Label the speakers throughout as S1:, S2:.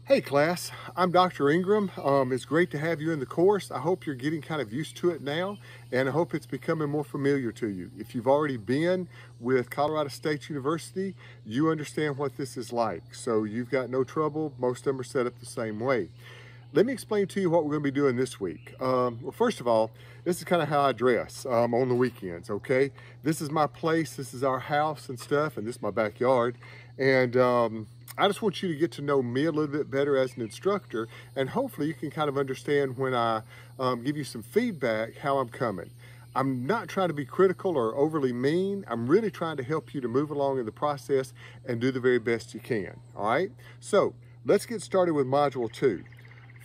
S1: Hey class, I'm Dr. Ingram. It's great to have you in the course. I hope you're getting kind of used to it now, and I hope it's becoming more familiar to you. If you've already been with Colorado State University, you understand what this is like. So you've got no trouble. Most of them are set up the same way. Let me explain to you what we're going to be doing this week. Well, first of all, this is kind of how I dress on the weekends, okay? This is my place, this is our house and stuff, and this is my backyard. And I just want you to get to know me a little bit better as an instructor, and hopefully you can kind of understand when I give you some feedback how I'm coming. I'm not trying to be critical or overly mean. I'm really trying to help you to move along in the process and do the very best you can, all right? So let's get started with Module 2.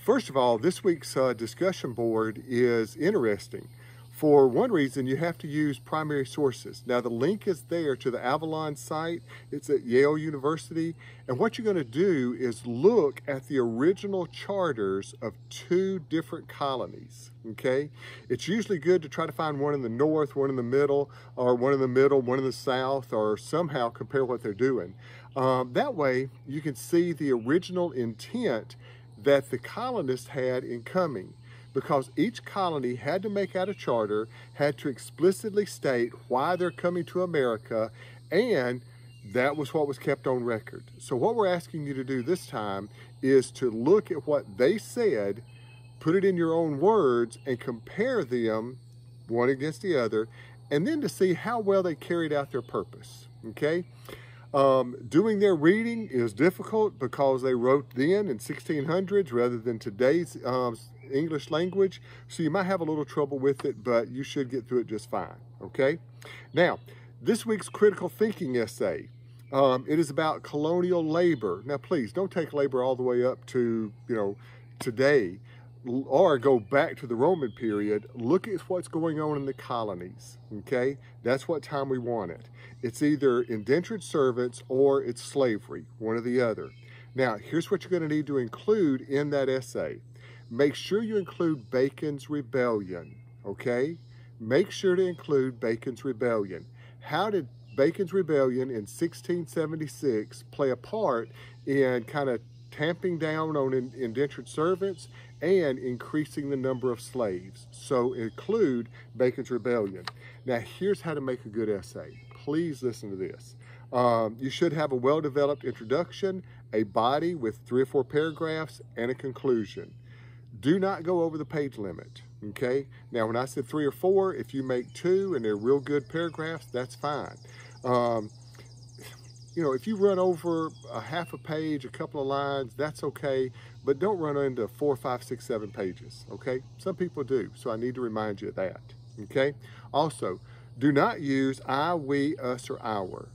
S1: First of all, this week's discussion board is interesting. For one reason, you have to use primary sources. Now, the link is there to the Avalon site. It's at Yale University. And what you're going to do is look at the original charters of 2 different colonies, okay? It's usually good to try to find one in the north, one in the middle, or one in the middle, one in the south, or somehow compare what they're doing. That way, you can see the original intent that the colonists had in coming, because each colony had to make out a charter, had to explicitly state why they're coming to America, and that was what was kept on record. So what we're asking you to do this time is to look at what they said, put it in your own words, and compare them one against the other, and then to see how well they carried out their purpose, okay? Doing their reading is difficult because they wrote then in 1600s rather than today's English language. So you might have a little trouble with it, but you should get through it just fine, okay? Now, this week's critical thinking essay, it is about colonial labor. Now, please don't take labor all the way up to, today, or go back to the Roman period. Look at what's going on in the colonies, okay? That's what time we want it. It's either indentured servants or it's slavery, one or the other. Now, here's what you're going to need to include in that essay. Make sure you include Bacon's Rebellion, okay? Make sure to include Bacon's Rebellion. How did Bacon's Rebellion in 1676 play a part in kind of tamping down on indentured servants and increasing the number of slaves? So include Bacon's Rebellion. Now, here's how to make a good essay. Please listen to this. You should have a well-developed introduction, a body with 3 or 4 paragraphs, and a conclusion. Do not go over the page limit, okay? Now, when I said 3 or 4, if you make 2 and they're real good paragraphs, that's fine. If you run over a half a page, a couple of lines, that's okay, but don't run into 4, 5, 6, 7 pages, okay? Some people do, so I need to remind you of that, okay? Also, do not use I, we, us, or our.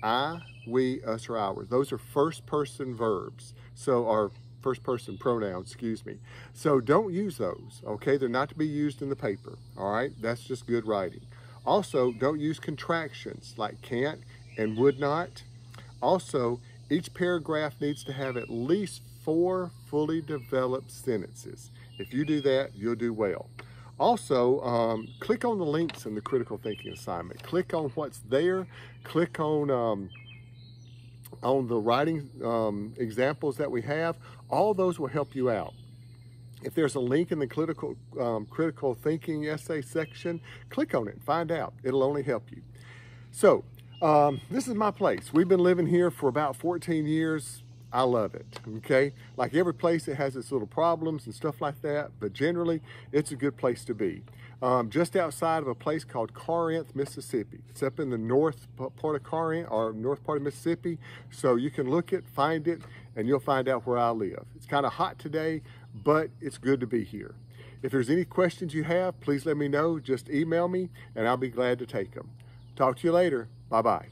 S1: I, we, us, or our. Those are first-person verbs, or first-person pronouns, excuse me. So don't use those, okay? They're not to be used in the paper, all right? That's just good writing. Also, don't use contractions like can't and would not. Also, each paragraph needs to have at least 4 fully developed sentences. If you do that, you'll do well. Also, click on the links in the critical thinking assignment. Click on what's there. Click on the writing examples that we have. All those will help you out. If there's a link in the critical thinking essay section, click on it and find out. It'll only help you. So, this is my place. We've been living here for about 14 years. I love it, okay? Like every place, it has its little problems and stuff like that, but generally, it's a good place to be. Just outside of a place called Corinth, Mississippi. It's up in the north part of Corinth, or north part of Mississippi, so you can look it, find it, and you'll find out where I live. It's kind of hot today, but it's good to be here. If there's any questions you have, please let me know. Just email me, and I'll be glad to take them. Talk to you later. Bye-bye.